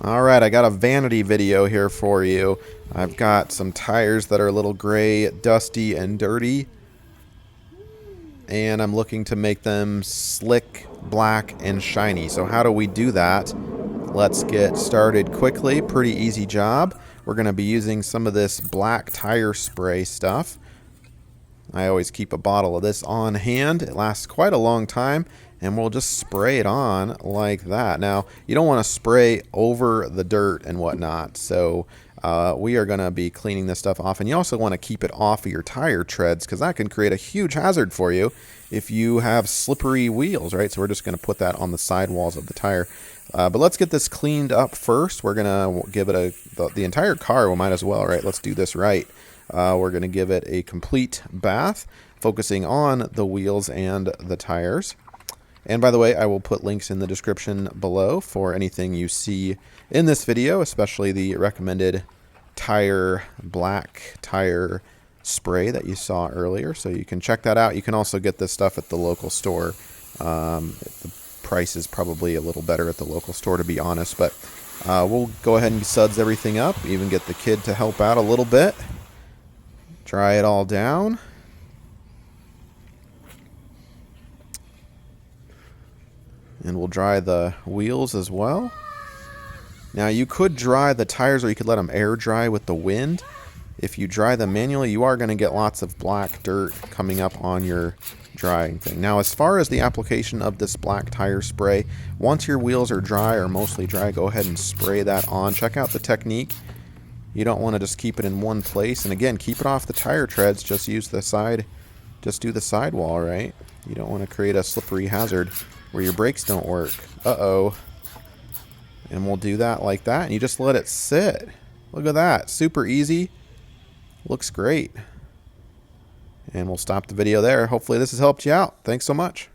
Alright, I got a vanity video here for you. I've got some tires that are a little gray, dusty, and dirty. And I'm looking to make them slick, black, and shiny. So how do we do that? Let's get started quickly. Pretty easy job. We're going to be using some of this black tire spray stuff. I always keep a bottle of this on hand. It lasts quite a long time, and we'll just spray it on like that. Now, you don't want to spray over the dirt and whatnot, so we are going to be cleaning this stuff off. And you also want to keep it off of your tire treads, because that can create a huge hazard for you if you have slippery wheels, right? So we're just going to put that on the sidewalls of the tire. But let's get this cleaned up first. We're going to give it the entire car, we might as well, right? Let's do this right. We're going to give it a complete bath, focusing on the wheels and the tires. And by the way, I will put links in the description below for anything you see in this video, especially the recommended black tire spray that you saw earlier. So you can check that out. You can also get this stuff at the local store. The price is probably a little better at the local store, to be honest. But we'll go ahead and suds everything up, even get the kid to help out a little bit. Dry it all down. And we'll dry the wheels as well. Now you could dry the tires, or you could let them air dry with the wind. If you dry them manually, you are going to get lots of black dirt coming up on your drying thing. Now, as far as the application of this black tire spray, once your wheels are dry or mostly dry, go ahead and spray that on. Check out the technique. You don't want to just keep it in one place. And again, keep it off the tire treads. Just use the side. Just do the sidewall, right? You don't want to create a slippery hazard where your brakes don't work. Uh-oh. And we'll do that like that. And you just let it sit. Look at that. Super easy. Looks great. And we'll stop the video there. Hopefully this has helped you out. Thanks so much.